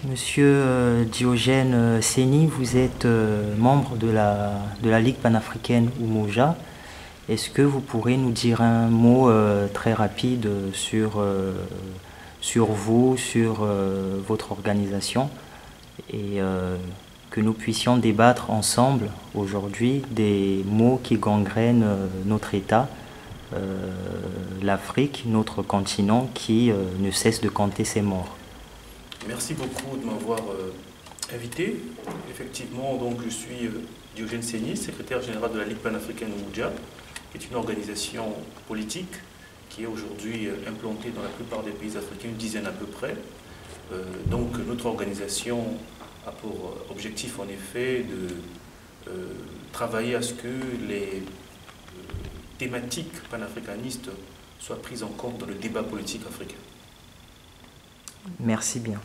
Monsieur Diogène Séni, vous êtes membre de la Ligue panafricaine Umoja. Est-ce que vous pourrez nous dire un mot très rapide sur vous, sur votre organisation, et que nous puissions débattre ensemble aujourd'hui des maux qui gangrènent notre État, l'Afrique, notre continent qui ne cesse de compter ses morts. Merci beaucoup de m'avoir invité. Effectivement, donc, je suis Diogène Séni, secrétaire général de la Ligue panafricaine Umoja, qui est une organisation politique qui est aujourd'hui implantée dans la plupart des pays africains, une dizaine à peu près. Donc notre organisation a pour objectif en effet de travailler à ce que les thématiques panafricanistes soient prises en compte dans le débat politique africain. Merci bien.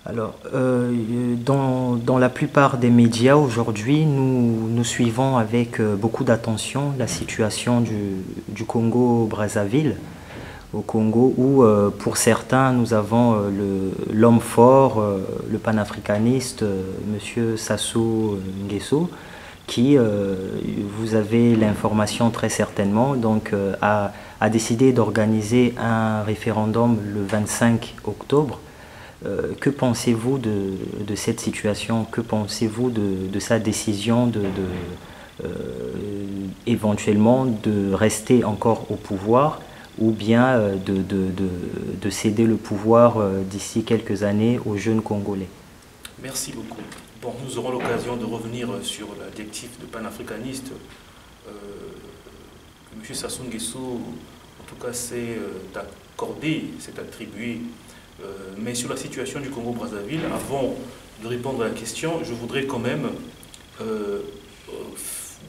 Alors, dans la plupart des médias aujourd'hui, nous suivons avec beaucoup d'attention la situation du Congo-Brazzaville, au Congo où, pour certains, nous avons l'homme fort, le panafricaniste, M. Sassou Nguesso, qui, vous avez l'information très certainement, donc, a décidé d'organiser un référendum le 25 octobre. Que pensez-vous de cette situation? Que pensez-vous de sa décision éventuellement de rester encore au pouvoir, ou bien de céder le pouvoir d'ici quelques années aux jeunes Congolais? Merci beaucoup. Bon, nous aurons l'occasion de revenir sur l'adjectif de panafricaniste que M. Sassou Nguesso, en tout cas, s'est accordé, s'est attribué. Mais sur la situation du Congo-Brazzaville, avant de répondre à la question, je voudrais quand même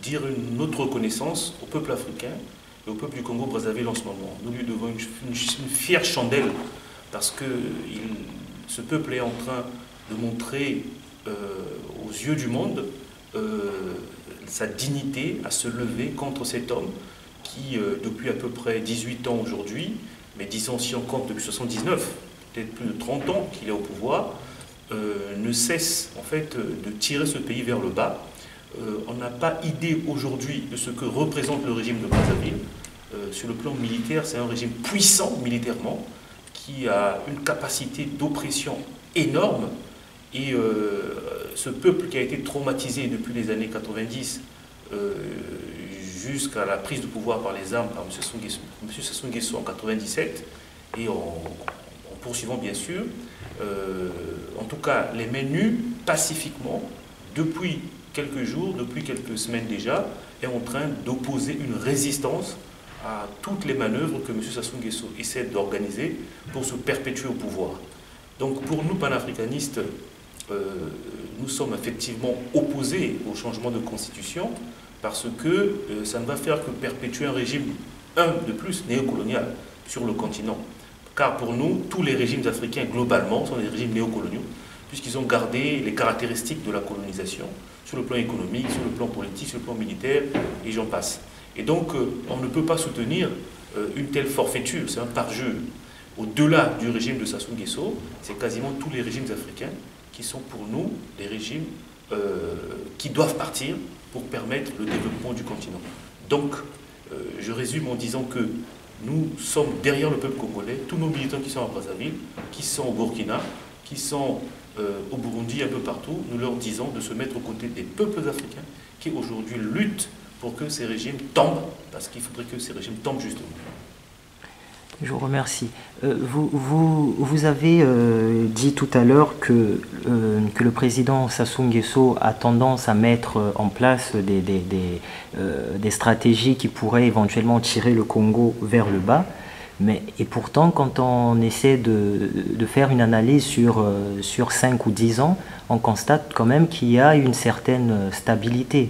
dire une autre reconnaissance au peuple africain et au peuple du Congo-Brazzaville en ce moment. Nous lui devons une fière chandelle parce que ce peuple est en train de montrer aux yeux du monde sa dignité à se lever contre cet homme qui, depuis à peu près 18 ans aujourd'hui, mais disons si on compte depuis 79, peut-être plus de 30 ans qu'il est au pouvoir, ne cesse en fait de tirer ce pays vers le bas. On n'a pas idée aujourd'hui de ce que représente le régime de Brazzaville. Sur le plan militaire, c'est un régime puissant militairement, qui a une capacité d'oppression énorme. Et ce peuple qui a été traumatisé depuis les années 90 jusqu'à la prise de pouvoir par les armes par M. Sassou Nguesso en 97, et en poursuivant bien sûr, en tout cas les mains nues, pacifiquement, depuis quelques jours, depuis quelques semaines déjà, est en train d'opposer une résistance à toutes les manœuvres que M. Sassou Nguesso essaie d'organiser pour se perpétuer au pouvoir. Donc pour nous panafricanistes, nous sommes effectivement opposés au changement de constitution parce que ça ne va faire que perpétuer un régime, de plus, néocolonial sur le continent. Car pour nous, tous les régimes africains globalement sont des régimes néocoloniaux, puisqu'ils ont gardé les caractéristiques de la colonisation sur le plan économique, sur le plan politique, sur le plan militaire, et j'en passe. Et donc, on ne peut pas soutenir une telle forfaiture, c'est un parjure. Au-delà du régime de Sassou Nguesso, c'est quasiment tous les régimes africains qui sont pour nous des régimes qui doivent partir pour permettre le développement du continent. Donc, je résume en disant que nous sommes derrière le peuple congolais, tous nos militants qui sont à Brazzaville, qui sont au Burkina, qui sont au Burundi, un peu partout, nous leur disons de se mettre aux côtés des peuples africains qui aujourd'hui luttent pour que ces régimes tombent, parce qu'il faudrait que ces régimes tombent justement. Je vous remercie. Vous avez dit tout à l'heure que le président Sassou Nguesso a tendance à mettre en place des stratégies qui pourraient éventuellement tirer le Congo vers le bas. Et pourtant, quand on essaie de faire une analyse sur 5 ou 10 ans, on constate quand même qu'il y a une certaine stabilité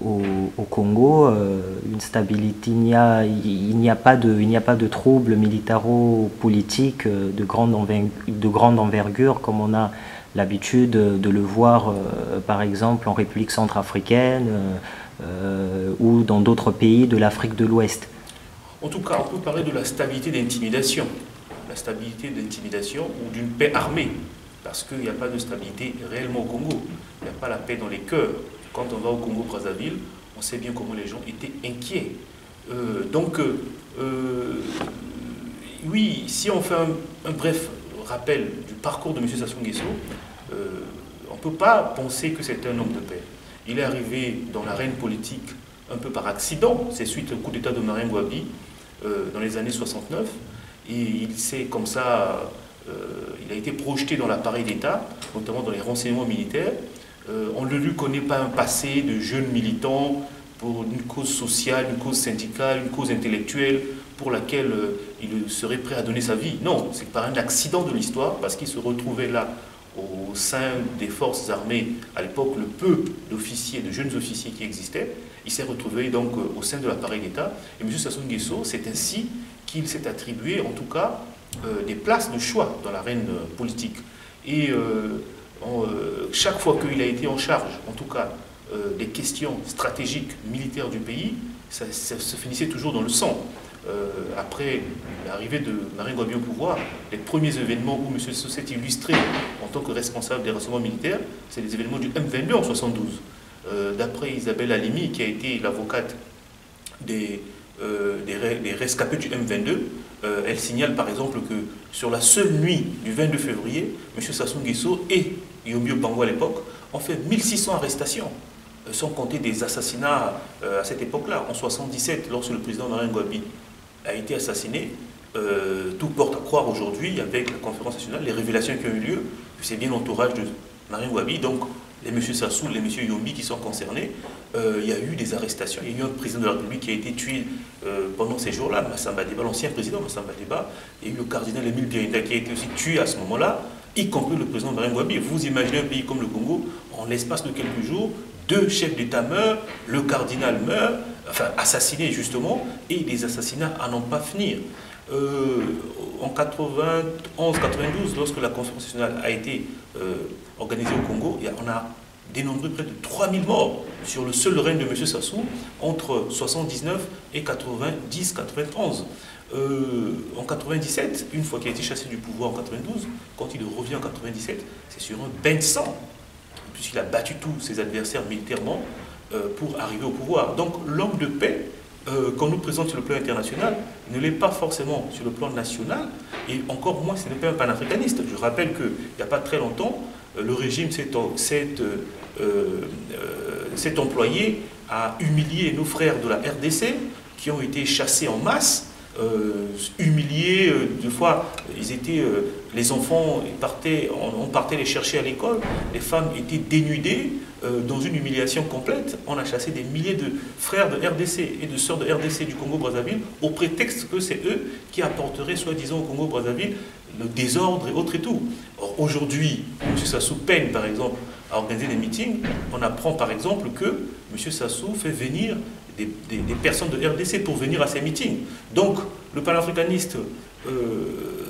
au Congo, une stabilité. Il n'y a pas de troubles militaro-politiques de grande envergure comme on a l'habitude de le voir par exemple en République centrafricaine ou dans d'autres pays de l'Afrique de l'Ouest. En tout cas, on peut parler de la stabilité d'intimidation. La stabilité d'intimidation ou d'une paix armée. parce qu'il n'y a pas de stabilité réellement au Congo. Il n'y a pas la paix dans les cœurs. Quand on va au Congo-Brazzaville, on sait bien comment les gens étaient inquiets. Oui, si on fait un bref rappel du parcours de M. Sassou Nguesso, on ne peut pas penser que c'est un homme de paix. Il est arrivé dans l'arène politique un peu par accident, c'est suite au coup d'État de Marien Ngouabi dans les années 69, et il s'est comme ça, il a été projeté dans l'appareil d'État, notamment dans les renseignements militaires. On ne lui connaît pas un passé de jeune militant pour une cause sociale, une cause syndicale, une cause intellectuelle pour laquelle il serait prêt à donner sa vie. Non, c'est par un accident de l'histoire, parce qu'il se retrouvait là au sein des forces armées, à l'époque le peu d'officiers, de jeunes officiers qui existaient. Il s'est retrouvé donc au sein de l'appareil d'État. Et M. Sassou Nguesso, c'est ainsi qu'il s'est attribué, en tout cas, des places de choix dans l'arène politique. Et chaque fois qu'il a été en charge, en tout cas, des questions stratégiques militaires du pays, ça se finissait toujours dans le sang. Après l'arrivée de Marien Ngouabi au pouvoir, les premiers événements où M. Sassou s'est illustré en tant que responsable des renseignements militaires, c'est les événements du M22 en 72. D'après Isabelle Halimi, qui a été l'avocate des rescapés du M22, elle signale par exemple que sur la seule nuit du 22 février, M. Sassou Nguesso et Yombi Opango à l'époque ont fait 1600 arrestations, sans compter des assassinats à cette époque-là. En 77, lorsque le président Marien Ngouabi a été assassiné, tout porte à croire aujourd'hui, avec la conférence nationale, les révélations qui ont eu lieu, que c'est bien l'entourage de Marien Ngouabi, donc les M. Sassou, les M. Yombi qui sont concernés. Il y a eu des arrestations. Il y a eu un président de la République qui a été tué pendant ces jours-là, Massamba Deba, l'ancien président Massamba Deba. Il y a eu le cardinal Émile Birinda qui a été aussi tué à ce moment-là, y compris le président Marien Ngouabi. Vous imaginez un pays comme le Congo, en l'espace de quelques jours, 2 chefs d'État meurent, le cardinal meurt, enfin assassiné justement, et les assassinats à n'en pas finir. En 91-92, lorsque la conférence nationale a été organisée au Congo, on a dénombré près de 3000 morts sur le seul règne de M. Sassou entre 79 et 90-91. En 97, une fois qu'il a été chassé du pouvoir en 92, quand il revient en 97, c'est sur un bain de sang, puisqu'il a battu tous ses adversaires militairement pour arriver au pouvoir. Donc l'homme de paix, qu'on nous présente sur le plan international, ne l'est pas forcément sur le plan national, et encore moins ce n'est pas un panafricaniste. Je rappelle qu'il n'y a pas très longtemps, le régime s'est employé à humilier nos frères de la RDC qui ont été chassés en masse, humiliés, deux fois, les enfants on partait les chercher à l'école, les femmes étaient dénudées, dans une humiliation complète. On a chassé des milliers de frères de RDC et de sœurs de RDC du Congo-Brazzaville au prétexte que c'est eux qui apporteraient, soi-disant, au Congo-Brazzaville le désordre et autres et tout. Or, aujourd'hui, M. Sassou peine, par exemple, à organiser des meetings. On apprend, par exemple, que M. Sassou fait venir des personnes de RDC pour venir à ces meetings. Donc, le panafricaniste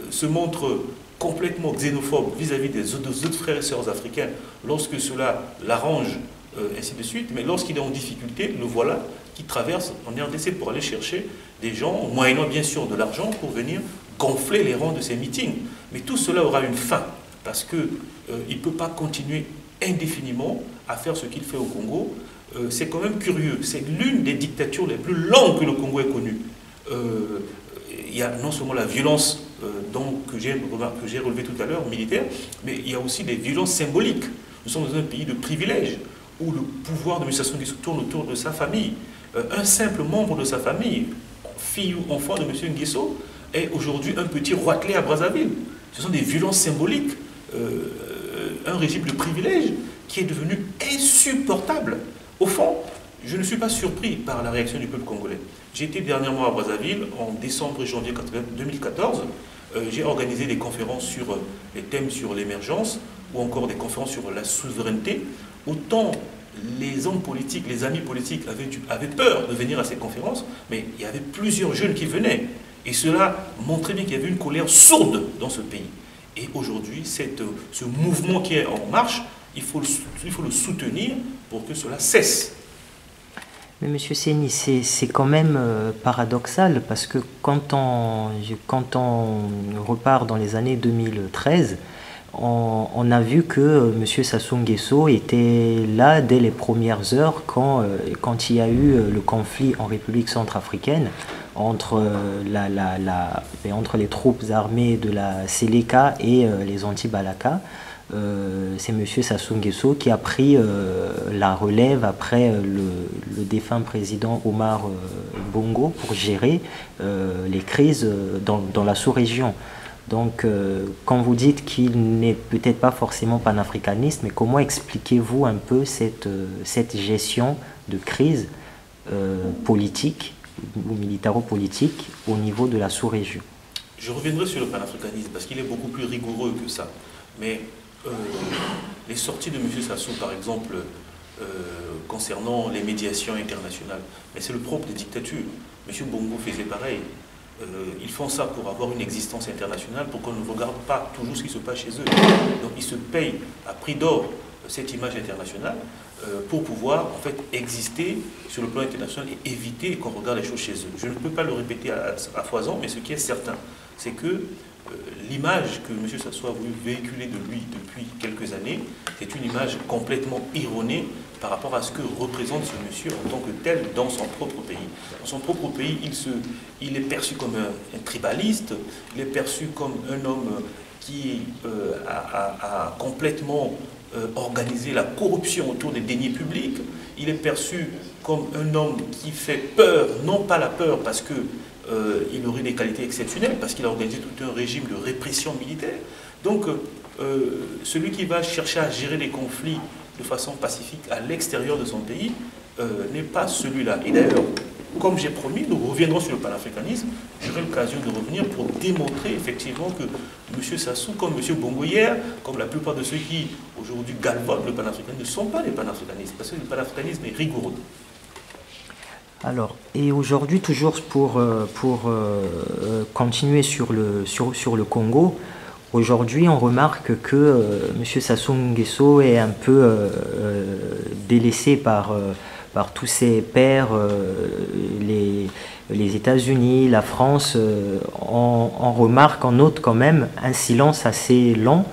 se montre complètement xénophobe vis-à-vis des autres frères et sœurs africains lorsque cela l'arrange, ainsi de suite. Mais lorsqu'il est en difficulté, le voilà qui traverse en RDC pour aller chercher des gens, moyennant bien sûr de l'argent, pour venir gonfler les rangs de ces meetings. Mais tout cela aura une fin, parce qu'il ne peut pas continuer indéfiniment à faire ce qu'il fait au Congo. C'est quand même curieux. C'est l'une des dictatures les plus longues que le Congo ait connues. Il y a non seulement la violence que j'ai relevé tout à l'heure, militaire, mais il y a aussi des violences symboliques. Nous sommes dans un pays de privilèges, où le pouvoir de M. Sassou Nguesso tourne autour de sa famille. Un simple membre de sa famille, fille ou enfant de M. Nguesso, est aujourd'hui un petit roitelet à Brazzaville. Ce sont des violences symboliques, un régime de privilèges qui est devenu insupportable. Au fond, je ne suis pas surpris par la réaction du peuple congolais. J'ai été dernièrement à Brazzaville, en décembre et janvier 2014. J'ai organisé des conférences sur les thèmes sur l'émergence, ou encore des conférences sur la souveraineté. Autant les hommes politiques, les amis politiques avaient peur de venir à ces conférences, mais il y avait plusieurs jeunes qui venaient. Et cela montrait bien qu'il y avait une colère sourde dans ce pays. Et aujourd'hui, ce mouvement qui est en marche, il faut le soutenir pour que cela cesse. Mais Monsieur Séni, c'est quand même paradoxal, parce que quand on repart dans les années 2013, on a vu que M. Sassou Nguesso était là dès les premières heures quand il y a eu le conflit en République centrafricaine entre les troupes armées de la Séléka et les anti-Balaka. C'est M. Sassou Nguesso qui a pris la relève après le défunt président Omar Bongo pour gérer les crises dans la sous-région. Donc, quand vous dites qu'il n'est peut-être pas forcément panafricaniste, mais comment expliquez-vous un peu cette gestion de crise politique ou militaro-politique au niveau de la sous-région? Je reviendrai sur le panafricanisme parce qu'il est beaucoup plus rigoureux que ça. Mais les sorties de M. Sassou, par exemple, concernant les médiations internationales, mais c'est le propre des dictatures. M. Bongo faisait pareil. Ils font ça pour avoir une existence internationale, pour qu'on ne regarde pas toujours ce qui se passe chez eux. Donc ils se payent à prix d'or cette image internationale pour pouvoir en fait exister sur le plan international et éviter qu'on regarde les choses chez eux. Je ne peux pas le répéter à foison, mais ce qui est certain, c'est que l'image que M. Sassou a voulu véhiculer de lui depuis quelques années, c'est une image complètement erronée par rapport à ce que représente ce monsieur en tant que tel dans son propre pays. Dans son propre pays, il est perçu comme un tribaliste, il est perçu comme un homme qui a complètement organisé la corruption autour des deniers publics, il est perçu comme un homme qui fait peur, non pas la peur parce que il aurait des qualités exceptionnelles, parce qu'il a organisé tout un régime de répression militaire. Donc, celui qui va chercher à gérer les conflits de façon pacifique à l'extérieur de son pays n'est pas celui-là. Et d'ailleurs, comme j'ai promis, nous reviendrons sur le panafricanisme. J'aurai l'occasion de revenir pour démontrer effectivement que M. Sassou, comme M. Bongo hier, comme la plupart de ceux qui aujourd'hui galvaudent le panafricanisme, ne sont pas des panafricanistes, parce que le panafricanisme est rigoureux. Alors, et aujourd'hui, toujours pour continuer sur le Congo, aujourd'hui, on remarque que M. Sassou Nguesso est un peu délaissé par tous ses pairs, les États-Unis, la France. On remarque, on note quand même un silence assez lent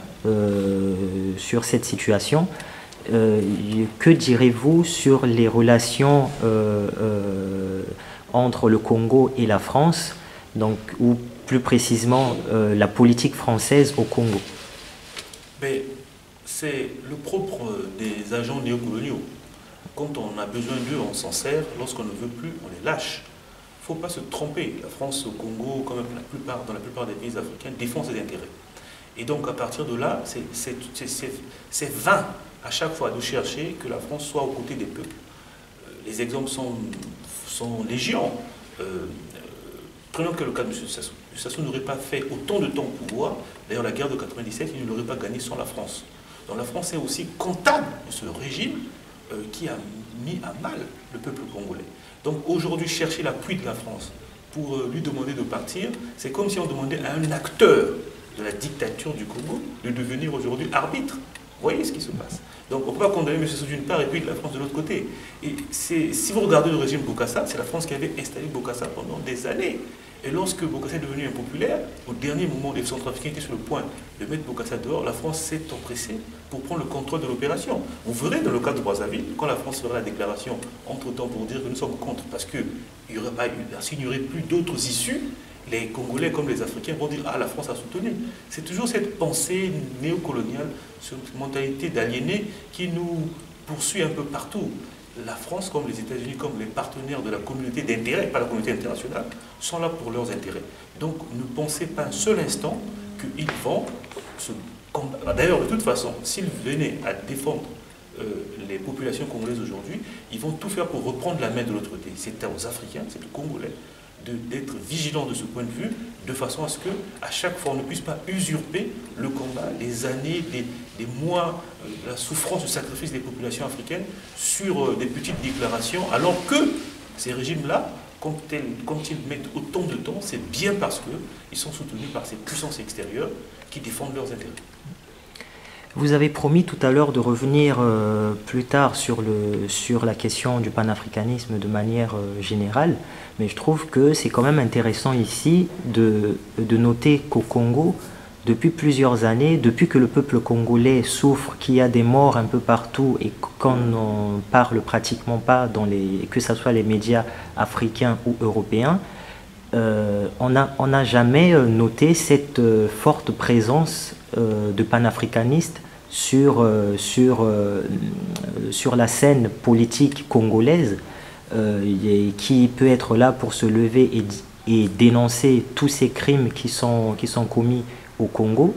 sur cette situation. Que direz-vous sur les relations entre le Congo et la France, donc, ou plus précisément la politique française au Congo? C'est le propre des agents néocoloniaux. Quand on a besoin d'eux, on s'en sert. Lorsqu'on ne veut plus, on les lâche. Il ne faut pas se tromper. La France au Congo, comme dans la plupart des pays africains, défend ses intérêts. Et donc à partir de là, c'est vain à chaque fois de chercher que la France soit aux côtés des peuples. Les exemples sont légion. Prenons que le cas de M. Sassou. M. Sassou n'aurait pas fait autant de temps au pouvoir. D'ailleurs, la guerre de 97, il ne l'aurait pas gagnée sans la France. Donc la France est aussi comptable de ce régime qui a mis à mal le peuple congolais. Donc aujourd'hui, chercher l'appui de la France pour lui demander de partir, c'est comme si on demandait à un acteur de la dictature du Congo de devenir aujourd'hui arbitre. Vous voyez ce qui se passe. Donc on ne peut pas condamner M. Sassou d'une part et puis la France de l'autre côté. Et si vous regardez le régime Bokassa, c'est la France qui avait installé Bokassa pendant des années. Et lorsque Bokassa est devenu impopulaire, au dernier moment, les Centrafricains étaient sur le point de mettre Bokassa dehors, la France s'est empressée pour prendre le contrôle de l'opération. Vous verrez dans le cas de Brazzaville, quand la France fera la déclaration entre-temps pour dire que nous sommes contre, parce qu'il n'y aurait plus d'autres issues, les Congolais comme les Africains vont dire « Ah, la France a soutenu ». C'est toujours cette pensée néocoloniale, cette mentalité d'aliénés qui nous poursuit un peu partout. La France, comme les États-Unis, comme les partenaires de la communauté d'intérêt, pas la communauté internationale, sont là pour leurs intérêts. Donc ne pensez pas un seul instant qu'ils vont se combattre. D'ailleurs, de toute façon, s'ils venaient à défendre les populations congolaises aujourd'hui, ils vont tout faire pour reprendre la main de l'autre côté. C'est aux Africains, c'est aux Congolais d'être vigilants de ce point de vue, de façon à ce qu'à chaque fois on ne puisse pas usurper le combat, les années, des mois, la souffrance, le sacrifice des populations africaines sur des petites déclarations, alors que ces régimes-là, quand ils mettent autant de temps, c'est bien parce qu'ils sont soutenus par ces puissances extérieures qui défendent leurs intérêts. Vous avez promis tout à l'heure de revenir plus tard sur la question du panafricanisme de manière générale, mais je trouve que c'est quand même intéressant ici de noter qu'au Congo, depuis plusieurs années, depuis que le peuple congolais souffre, qu'il y a des morts un peu partout et qu'on n'en parle pratiquement pas, que ce soit les médias africains ou européens, on n'a jamais noté cette forte présence de panafricanistes sur la scène politique congolaise, qui peut être là pour se lever et dénoncer tous ces crimes qui sont commis au Congo.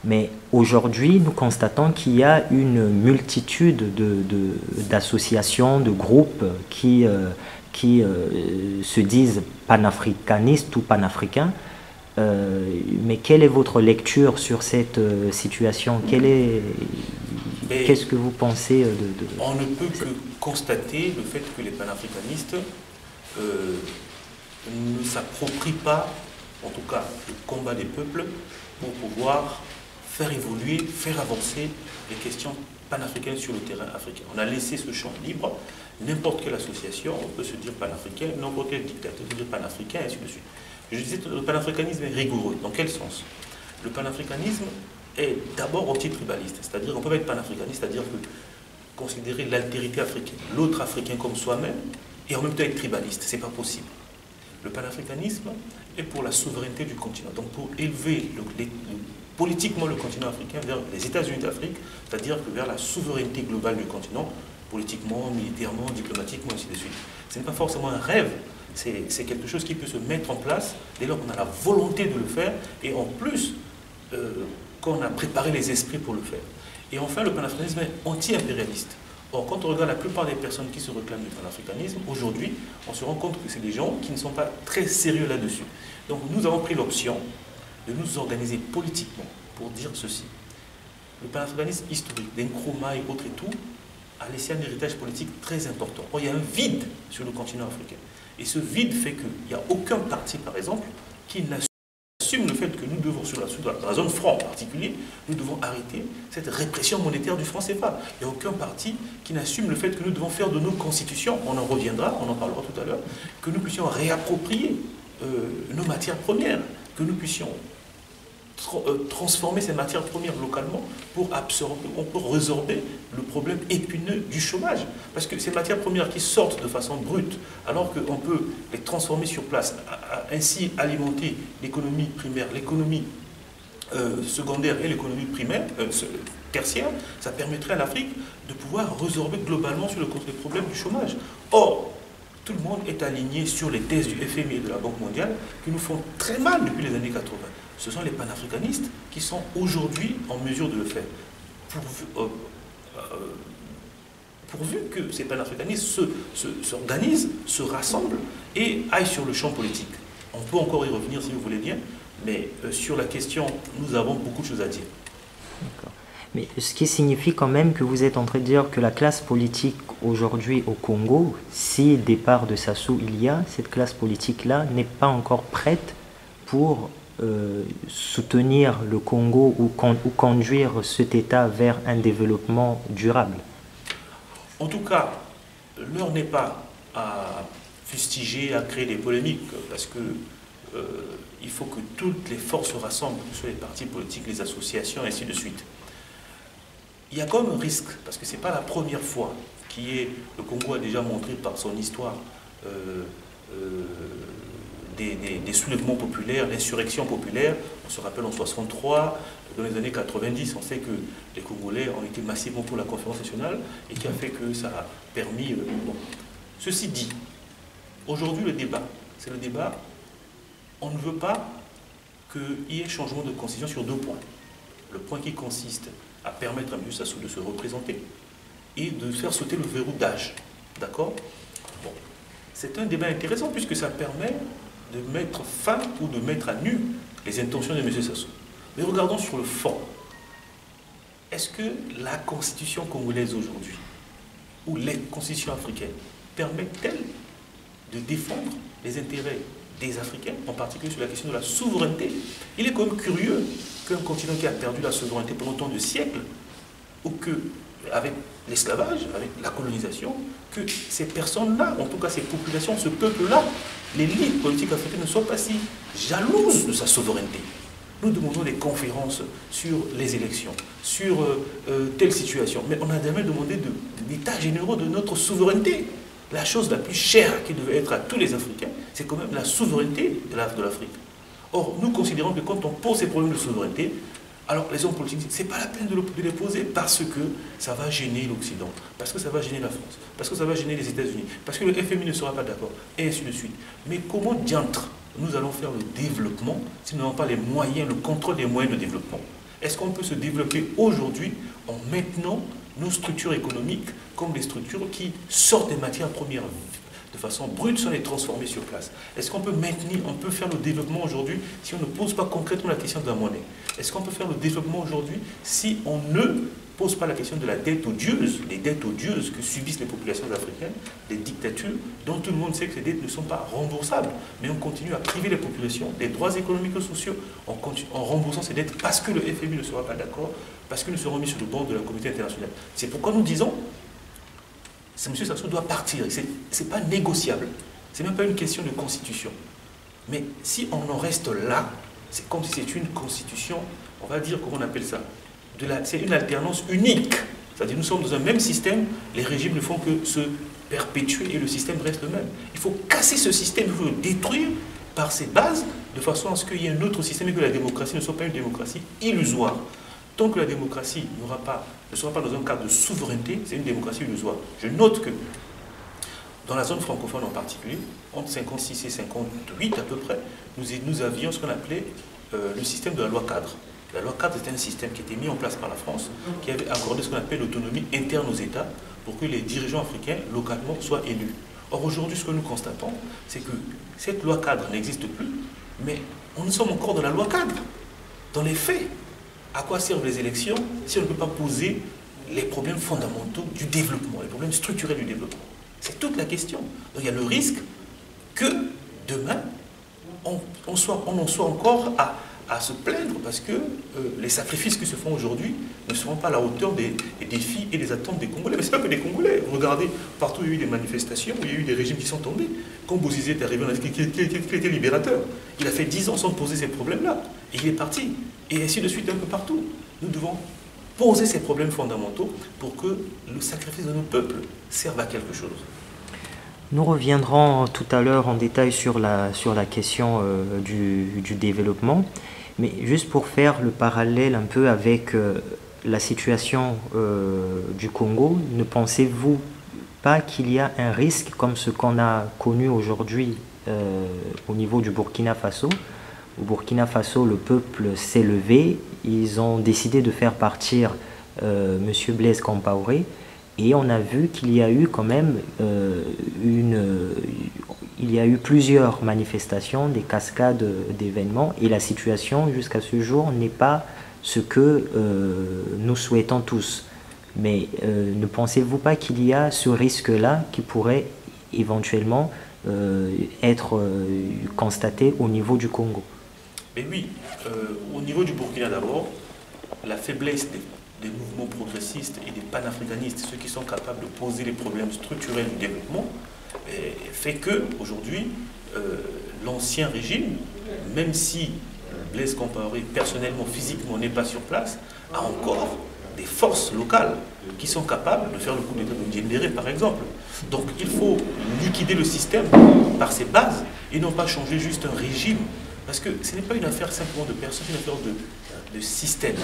Mais aujourd'hui, nous constatons qu'il y a une multitude d'associations, de groupes qui se disent panafricanistes ou panafricains. Mais quelle est votre lecture sur cette situation? Qu'est-ce que vous pensez On ne peut que constater le fait que les panafricanistes ne s'approprient pas, en tout cas, le combat des peuples pour pouvoir faire évoluer, faire avancer les questions panafricaines sur le terrain africain. On a laissé ce champ libre. N'importe quelle association, on peut se dire panafricain, n'importe quel dictateur peut dire panafricain, et ainsi de suite. Je disais que le panafricanisme est rigoureux. Dans quel sens? Le panafricanisme est d'abord anti-tribaliste. C'est-à-dire qu'on peut être panafricaniste, c'est-à-dire que considérer l'altérité africaine, l'autre africain comme soi-même, et en même temps être tribaliste. Ce n'est pas possible. Le panafricanisme est pour la souveraineté du continent. Donc pour élever politiquement le continent africain vers les États-Unis d'Afrique, c'est-à-dire que vers la souveraineté globale du continent, politiquement, militairement, diplomatiquement, ainsi de suite. Ce n'est pas forcément un rêve, c'est quelque chose qui peut se mettre en place dès lors qu'on a la volonté de le faire et en plus qu'on a préparé les esprits pour le faire. Et enfin, le panafricanisme est anti-impérialiste. Or, quand on regarde la plupart des personnes qui se réclament du panafricanisme, aujourd'hui, on se rend compte que c'est des gens qui ne sont pas très sérieux là-dessus. Donc nous avons pris l'option de nous organiser politiquement pour dire ceci. Le panafricanisme historique, d'Nkrumah et autres et tout, a laissé un héritage politique très important. Or, il y a un vide sur le continent africain. Et ce vide fait qu'il n'y a aucun parti, par exemple, qui n'assume le fait que nous devons, dans la zone franc en particulier, nous devons arrêter cette répression monétaire du franc CFA. Il n'y a aucun parti qui n'assume le fait que nous devons faire de nos constitutions, on en reviendra, on en parlera tout à l'heure, que nous puissions réapproprier nos matières premières, que nous puissions transformer ces matières premières localement pour résorber le problème épineux du chômage. Parce que ces matières premières qui sortent de façon brute, alors qu'on peut les transformer sur place, ainsi alimenter l'économie primaire, l'économie secondaire et l'économie primaire, tertiaire, ça permettrait à l'Afrique de pouvoir résorber globalement sur le problème du chômage. Or, tout le monde est aligné sur les thèses du FMI et de la Banque mondiale qui nous font très mal depuis les années 80. Ce sont les panafricanistes qui sont aujourd'hui en mesure de le faire. Pourvu que ces panafricanistes s'organisent, se rassemblent et aillent sur le champ politique. On peut encore y revenir si vous voulez bien, mais sur la question, nous avons beaucoup de choses à dire. D'accord. Mais ce qui signifie quand même que vous êtes en train de dire que la classe politique aujourd'hui au Congo, si départ de Sassou il y a, cette classe politique-là n'est pas encore prête pour soutenir le Congo ou conduire cet État vers un développement durable. En tout cas, l'heure n'est pas à fustiger, à créer des polémiques, parce que il faut que toutes les forces se rassemblent, que ce soit les partis politiques, les associations, et ainsi de suite. Il y a comme un risque, parce que ce n'est pas la première fois le Congo a déjà montré par son histoire des soulèvements populaires, l'insurrection populaire. On se rappelle en 63, dans les années 90, on sait que les Congolais ont été massivement pour la conférence nationale et qui a fait que ça a permis... bon. Ceci dit, aujourd'hui le débat, c'est le débat, on ne veut pas qu'il y ait changement de constitution sur deux points. Le point qui consiste à permettre à M. Sassou de se représenter et de faire sauter le verrou d'âge. D'accord? Bon. C'est un débat intéressant puisque ça permet de mettre fin ou de mettre à nu les intentions de M. Sassou. Mais regardons sur le fond. Est-ce que la constitution congolaise aujourd'hui, ou les constitutions africaines, permettent-elles de défendre les intérêts des Africains, en particulier sur la question de la souveraineté? Il est quand même curieux qu'un continent qui a perdu la souveraineté pendant tant de siècles, ou que, avec l'esclavage, avec la colonisation, que ces personnes-là, en tout cas ces populations, ce peuple-là, l'élite politique africaine ne soit pas si jalouse de sa souveraineté. Nous demandons des conférences sur les élections, sur telle situation. Mais on a jamais demandé d'états généraux de notre souveraineté. La chose la plus chère qui devait être à tous les Africains, c'est quand même la souveraineté de l'Afrique. Or, nous considérons que quand on pose ces problèmes de souveraineté, alors les hommes politiques, ce n'est pas la peine de les poser parce que ça va gêner l'Occident, parce que ça va gêner la France, parce que ça va gêner les États-Unis, parce que le FMI ne sera pas d'accord, et ainsi de suite. Mais comment diantre nous allons faire le développement si nous n'avons pas les moyens, le contrôle des moyens de développement? Est-ce qu'on peut se développer aujourd'hui en maintenant nos structures économiques comme des structures qui sortent des matières premières de façon brute sans les transformer sur place? Est-ce qu'on peut maintenir, on peut faire le développement aujourd'hui si on ne pose pas concrètement la question de la monnaie? Est-ce qu'on peut faire le développement aujourd'hui si on ne pose pas la question de la dette odieuse, les dettes odieuses que subissent les populations africaines, des dictatures dont tout le monde sait que ces dettes ne sont pas remboursables, mais on continue à priver les populations des droits économiques et sociaux en remboursant ces dettes parce que le FMI ne sera pas d'accord, parce que nous serons mis sur le banc de la communauté internationale. C'est pourquoi nous disons M. Sassou doit partir. Ce n'est pas négociable. Ce n'est même pas une question de constitution. Mais si on en reste là, c'est comme si c'était une constitution, on va dire, comment on appelle ça, c'est une alternance unique. C'est-à-dire nous sommes dans un même système, les régimes ne font que se perpétuer et le système reste le même. Il faut casser ce système, il faut le détruire par ses bases, de façon à ce qu'il y ait un autre système et que la démocratie ne soit pas une démocratie illusoire. Tant que la démocratie ne sera pas dans un cadre de souveraineté, c'est une démocratie illusoire. Je note que dans la zone francophone en particulier, entre 56 et 58 à peu près, nous avions ce qu'on appelait le système de la loi cadre. La loi cadre était un système qui était mis en place par la France, qui avait accordé ce qu'on appelle l'autonomie interne aux États pour que les dirigeants africains localement soient élus. Or aujourd'hui, ce que nous constatons, c'est que cette loi cadre n'existe plus, mais nous sommes encore dans la loi cadre, dans les faits. À quoi servent les élections si on ne peut pas poser les problèmes fondamentaux du développement, les problèmes structurels du développement? C'est toute la question. Donc il y a le risque que demain, on en soit encore à se plaindre parce que les sacrifices qui se font aujourd'hui ne seront pas à la hauteur des défis et des attentes des Congolais. Mais ce n'est pas que des Congolais. Vous regardez, partout où il y a eu des manifestations, où il y a eu des régimes qui sont tombés. Quand Bozizé est arrivé, on a dit qu'il était libérateur. Il a fait 10 ans sans poser ces problèmes-là. Et il est parti. Et ainsi de suite un peu partout. Nous devons poser ces problèmes fondamentaux pour que le sacrifice de nos peuples serve à quelque chose. Nous reviendrons tout à l'heure en détail sur la question du développement, mais juste pour faire le parallèle un peu avec la situation du Congo, ne pensez-vous pas qu'il y a un risque comme ce qu'on a connu aujourd'hui au niveau du Burkina Faso? Au Burkina Faso, le peuple s'est levé, ils ont décidé de faire partir M. Blaise Compaoré, et on a vu qu'il y a eu quand même il y a eu plusieurs manifestations, des cascades d'événements, et la situation jusqu'à ce jour n'est pas ce que nous souhaitons tous. Mais ne pensez-vous pas qu'il y a ce risque-là qui pourrait éventuellement être constaté au niveau du Congo? Mais oui, au niveau du Burkina d'abord, la faiblesse des mouvements progressistes et des panafricanistes, ceux qui sont capables de poser les problèmes structurels du développement, fait que aujourd'hui, l'ancien régime, même si Blaise Compaoré personnellement, physiquement n'est pas sur place, a encore des forces locales qui sont capables de faire le coup d'État de Ndiendéré, par exemple. Donc il faut liquider le système par ses bases et non pas changer juste un régime. Parce que ce n'est pas une affaire simplement de personnes, c'est une affaire de système.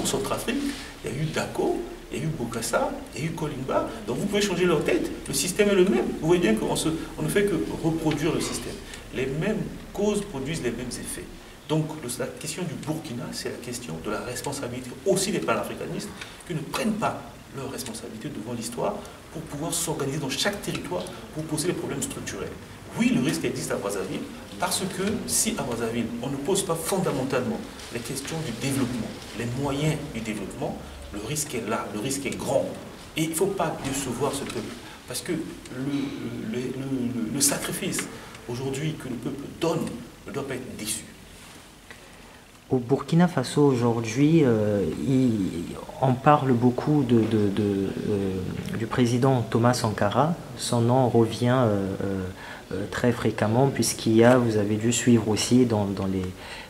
En Centrafrique, il y a eu Dako, il y a eu Bokassa, il y a eu Kolimba. Donc vous pouvez changer leur tête, le système est le même. Vous voyez bien qu'on ne fait que reproduire le système. Les mêmes causes produisent les mêmes effets. Donc la question du Burkina, c'est la question de la responsabilité aussi des panafricanistes qui ne prennent pas leur responsabilité devant l'histoire pour pouvoir s'organiser dans chaque territoire pour poser les problèmes structurels. Oui, le risque existe à Brazzaville, parce que si à Brazzaville, on ne pose pas fondamentalement les questions du développement, les moyens du développement, le risque est là, le risque est grand. Et il ne faut pas décevoir ce peuple, parce que le sacrifice aujourd'hui que le peuple donne ne doit pas être déçu. Au Burkina Faso aujourd'hui, on parle beaucoup du président Thomas Sankara. Son nom revient très fréquemment puisqu'il y a, vous avez dû suivre aussi dans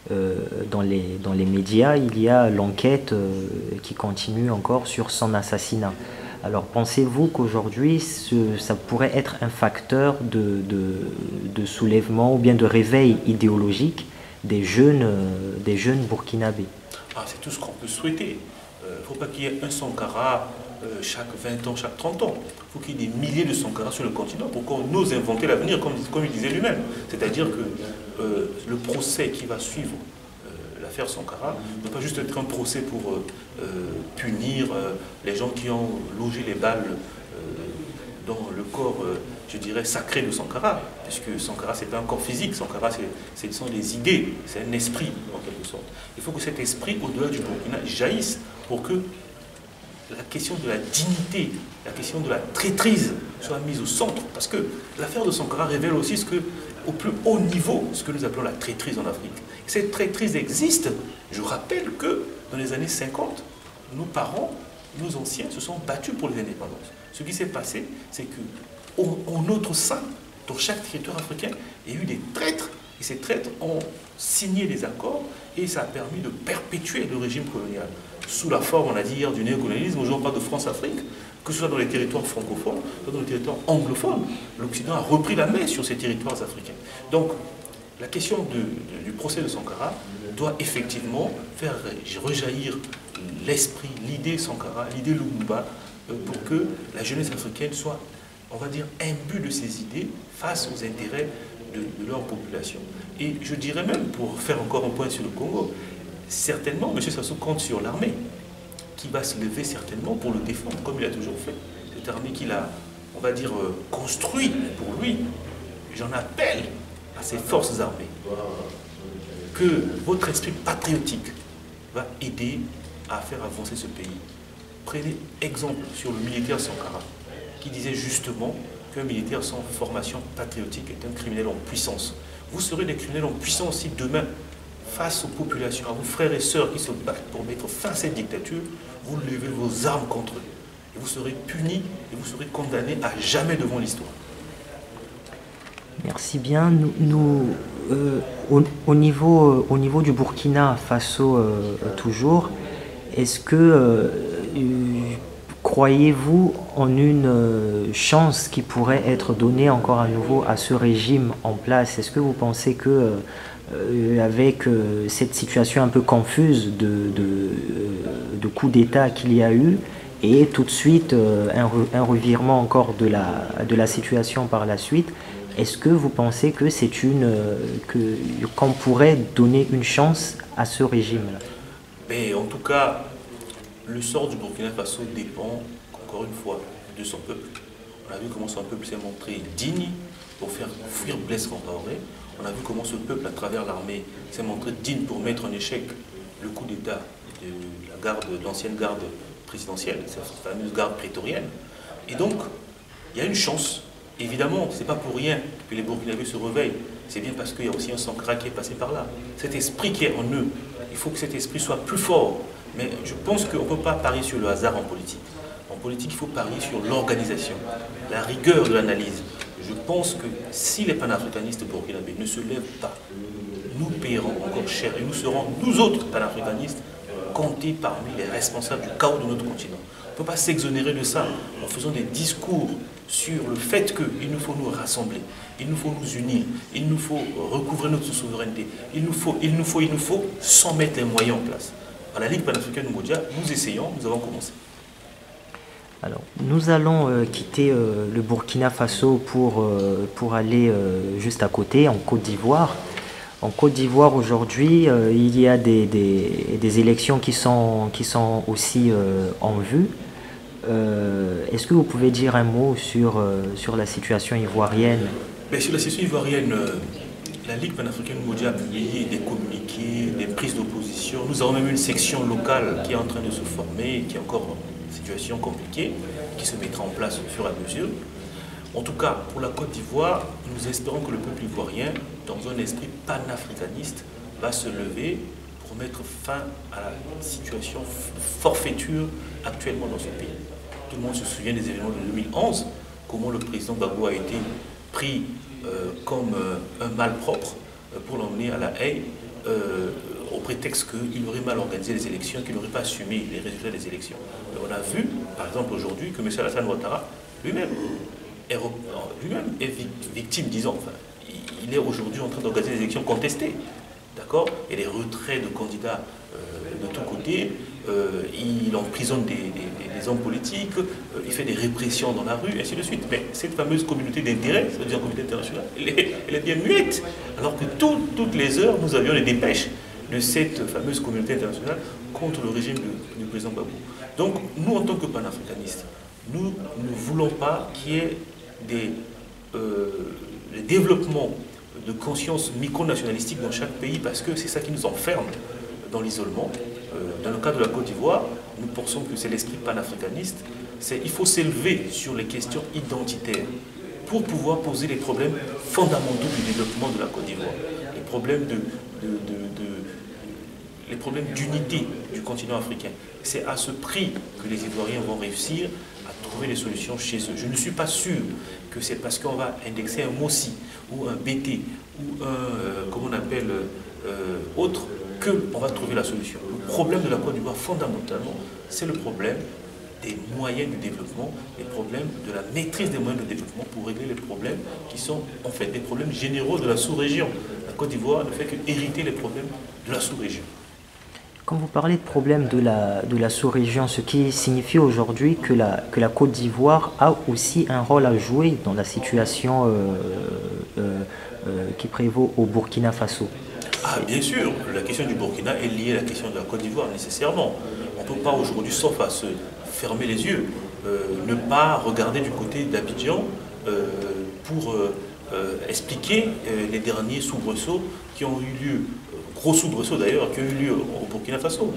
dans les médias, il y a l'enquête qui continue encore sur son assassinat. Alors pensez-vous qu'aujourd'hui, ça pourrait être un facteur de soulèvement ou bien de réveil idéologique des jeunes burkinabés? C'est tout ce qu'on peut souhaiter. Il ne faut pas qu'il y ait un Sankara chaque 20 ans, chaque 30 ans. Il faut qu'il y ait des milliers de Sankara sur le continent pour qu'on ose inventer l'avenir, comme il disait lui-même. C'est-à-dire que le procès qui va suivre l'affaire Sankara ne doit pas juste être un procès pour punir les gens qui ont logé les balles dans le corps, je dirais, sacré de Sankara, puisque Sankara, ce n'est pas un corps physique, Sankara, ce sont des idées, c'est un esprit, en quelque sorte. Il faut que cet esprit, au-delà du Burkina, jaillisse pour que la question de la dignité, la question de la traîtrise soit mise au centre, parce que l'affaire de Sankara révèle aussi au plus haut niveau, ce que nous appelons la traîtrise en Afrique. Cette traîtrise existe. Je rappelle que dans les années 50, nos parents, nos anciens se sont battus pour les indépendances. Ce qui s'est passé, c'est qu'en notre sein, dans chaque territoire africain, il y a eu des traîtres, et ces traîtres ont signé des accords, et ça a permis de perpétuer le régime colonial. Sous la forme, on a dit hier, du néocolonialisme, aujourd'hui on parle de France-Afrique, que ce soit dans les territoires francophones, soit dans les territoires anglophones, l'Occident a repris la main sur ces territoires africains. Donc, la question du procès de Sankara doit effectivement faire rejaillir l'esprit, l'idée Sankara, l'idée Lumumba, pour que la jeunesse africaine soit, on va dire, imbue de ses idées face aux intérêts de leur population. Et je dirais même, pour faire encore un point sur le Congo, certainement, M. Sassou compte sur l'armée, qui va se lever certainement pour le défendre, comme il a toujours fait. Cette armée qu'il a, on va dire, construite pour lui. J'en appelle à ces forces armées que votre esprit patriotique va aider à faire avancer ce pays. Prenez exemple sur le militaire Sankara, qui disait justement qu'un militaire sans formation patriotique est un criminel en puissance. Vous serez des criminels en puissance si demain, face aux populations, à vos frères et sœurs qui se battent pour mettre fin à cette dictature, vous levez vos armes contre eux. Et vous serez punis et vous serez condamnés à jamais devant l'histoire. Merci bien. Au niveau du Burkina Faso, toujours, est-ce que croyez-vous en une chance qui pourrait être donnée encore à nouveau à ce régime en place? Est-ce que vous pensez que avec cette situation un peu confuse de coup d'État qu'il y a eu et tout de suite un revirement encore de la situation par la suite, est-ce que vous pensez que c'est qu'on pourrait donner une chance à ce régime-là? Mais en tout cas, le sort du Burkina Faso dépend, encore une fois, de son peuple. On a vu comment son peuple s'est montré digne pour faire fuir Blaise Compaoré. On a vu comment ce peuple, à travers l'armée, s'est montré digne pour mettre en échec le coup d'État de l'ancienne garde présidentielle, cette fameuse garde prétorienne. Et donc, il y a une chance. Évidemment, ce n'est pas pour rien que les Burkinabés se réveillent. C'est bien parce qu'il y a aussi un Sankara qui est passé par là. Cet esprit qui est en eux, il faut que cet esprit soit plus fort. Mais je pense qu'on ne peut pas parier sur le hasard en politique. En politique, il faut parier sur l'organisation, la rigueur de l'analyse. Je pense que si les panafricanistes burkinabés ne se lèvent pas, nous paierons encore cher et nous serons, nous autres panafricanistes, comptés parmi les responsables du chaos de notre continent. On ne peut pas s'exonérer de ça en faisant des discours sur le fait qu'il nous faut nous rassembler, il nous faut nous unir, il nous faut recouvrer notre souveraineté, il nous faut, sans mettre les moyens en place. À la Ligue panafricaine de Moudia, nous essayons, nous avons commencé. Alors, nous allons quitter le Burkina Faso pour aller juste à côté, en Côte d'Ivoire. En Côte d'Ivoire, aujourd'hui, il y a des élections qui sont aussi en vue. Est-ce que vous pouvez dire un mot sur la situation ivoirienne? Sur la situation ivoirienne, la Ligue panafricaine Moudia a publié des communiqués, des prises d'opposition. Nous avons même une section locale qui est en train de se former, qui est encore en situation compliquée, qui se mettra en place au fur et à mesure. En tout cas, pour la Côte d'Ivoire, nous espérons que le peuple ivoirien, dans un esprit panafricaniste, va se lever pour mettre fin à la situation forfaiture actuellement dans ce pays. Tout le monde se souvient des événements de 2011, comment le président Gbagbo a été pris comme un malpropre pour l'emmener à La Haye au prétexte qu'il aurait mal organisé les élections, qu'il n'aurait pas assumé les résultats des élections. Mais on a vu, par exemple, aujourd'hui, que M. Alassane Ouattara lui-même est victime, disons. Enfin, il est aujourd'hui en train d'organiser des élections contestées. D'accord? Et les retraits de candidats de tous côtés, il emprisonne des hommes politiques, il fait des répressions dans la rue, et ainsi de suite. Mais cette fameuse communauté d'intérêt, c'est-à-dire la communauté internationale, elle est bien muette. Alors que toutes les heures, nous avions les dépêches de cette fameuse communauté internationale contre le régime du président Gbagbo. Donc, nous, en tant que panafricanistes, nous ne voulons pas qu'il y ait des développements de conscience micronationalistique dans chaque pays, parce que c'est ça qui nous enferme dans l'isolement. Dans le cas de la Côte d'Ivoire, nous pensons que c'est l'esprit panafricaniste. Il faut s'élever sur les questions identitaires pour pouvoir poser les problèmes fondamentaux du développement de la Côte d'Ivoire. Les problèmes d'unité du continent africain. C'est à ce prix que les Ivoiriens vont réussir à trouver des solutions chez eux. Je ne suis pas sûr que c'est parce qu'on va indexer un MOSI ou un BT ou un, comment on appelle, autre, qu'on va trouver la solution. Le problème de la Côte d'Ivoire, fondamentalement, c'est le problème des moyens du développement, les problèmes de la maîtrise des moyens de développement pour régler les problèmes qui sont en fait des problèmes généraux de la sous-région. La Côte d'Ivoire ne fait que hériter les problèmes de la sous-région. Quand vous parlez de problème de la sous-région, ce qui signifie aujourd'hui que la Côte d'Ivoire a aussi un rôle à jouer dans la situation qui prévaut au Burkina Faso. Ah, bien sûr, la question du Burkina est liée à la question de la Côte d'Ivoire, nécessairement. On ne peut pas aujourd'hui, sauf à se fermer les yeux, ne pas regarder du côté d'Abidjan pour expliquer les derniers soubresauts qui ont eu lieu, gros soubresauts d'ailleurs, qui ont eu lieu au Burkina Faso.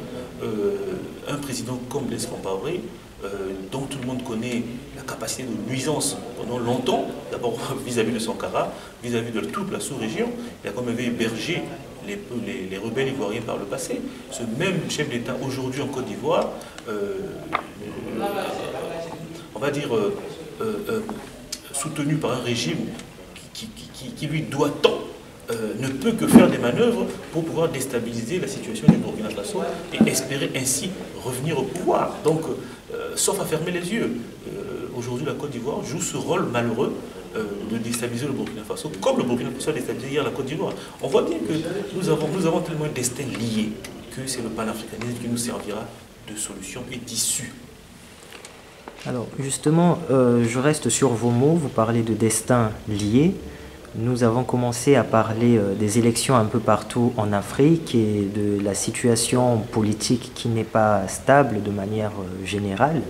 Un président comme Blaise Compaoré, dont tout le monde connaît la capacité de nuisance pendant longtemps, d'abord vis-à-vis de Sankara, vis-à-vis de toute la sous-région, il a quand même hébergé les rebelles ivoiriens par le passé. Ce même chef d'État aujourd'hui en Côte d'Ivoire, on va dire soutenu par un régime qui lui doit tant, ne peut que faire des manœuvres pour pouvoir déstabiliser la situation du Burkina Faso et espérer ainsi revenir au pouvoir. Donc, sauf à fermer les yeux. Aujourd'hui, la Côte d'Ivoire joue ce rôle malheureux de déstabiliser le Burkina Faso, comme le Burkina Faso a déstabilisé hier la Côte d'Ivoire. On voit bien que nous avons tellement un destin lié que c'est le panafricanisme qui nous servira de solution et d'issue. Alors, justement, je reste sur vos mots, vous parlez de destin lié. Nous avons commencé à parler des élections un peu partout en Afrique et de la situation politique qui n'est pas stable de manière générale.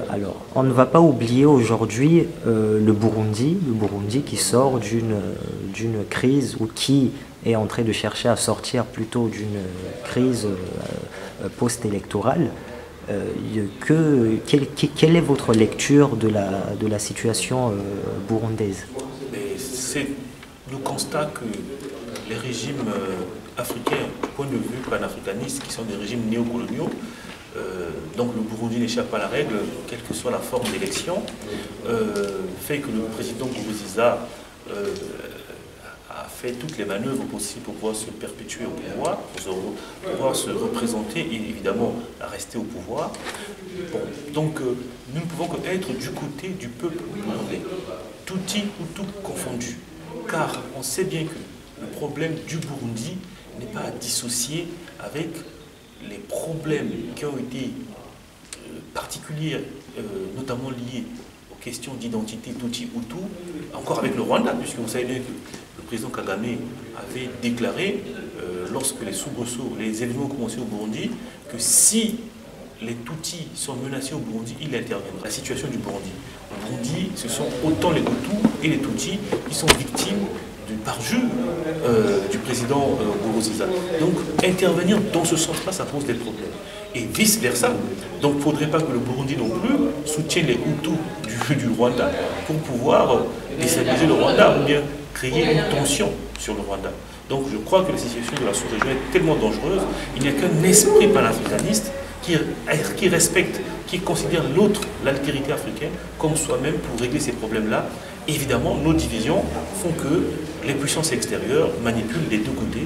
Alors, on ne va pas oublier aujourd'hui le Burundi qui sort d'une crise ou qui est en train de chercher à sortir plutôt d'une crise post-électorale. Quelle est votre lecture de la situation burundaise ? C'est le constat que les régimes africains, du point de vue panafricaniste, qui sont des régimes néocoloniaux, donc le Burundi n'échappe pas à la règle, quelle que soit la forme d'élection, fait que le président Nkurunziza a fait toutes les manœuvres possibles pour pouvoir se perpétuer au pouvoir, pour pouvoir se représenter et évidemment rester au pouvoir. Bon, donc nous ne pouvons qu'être du côté du peuple burundais, tout confondu, car on sait bien que le problème du Burundi n'est pas à dissocier avec les problèmes qui ont été particuliers, notamment liés aux questions d'identité Tutsi-Hutu, encore avec le Rwanda, puisque vous savez bien que le président Kagame avait déclaré, lorsque les soubresauts, les événements ont commencé au Burundi, que si les Tutsis sont menacés au Burundi, il interviendra. La situation du Burundi. Au Burundi, ce sont autant les Hutus et les Tutsis qui sont victimes du parjure du président Nkurunziza. Donc, intervenir dans ce sens-là, ça pose des problèmes. Et vice-versa. Donc, il ne faudrait pas que le Burundi non plus soutienne les Hutus du Rwanda pour pouvoir déstabiliser le Rwanda ou bien créer une tension sur le Rwanda. Donc, je crois que la situation de la sous-région est tellement dangereuse. Il n'y a qu'un esprit panafricaniste qui respecte, qui considère l'autre, l'altérité africaine, comme soi-même pour régler ces problèmes-là. Évidemment, nos divisions font que les puissances extérieures manipulent des deux côtés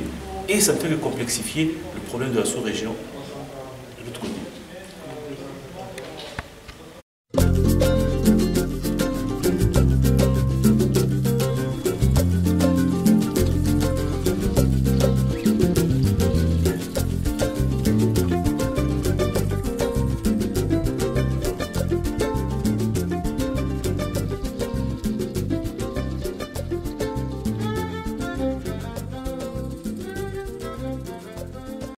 et ça ne fait que complexifier le problème de la sous-région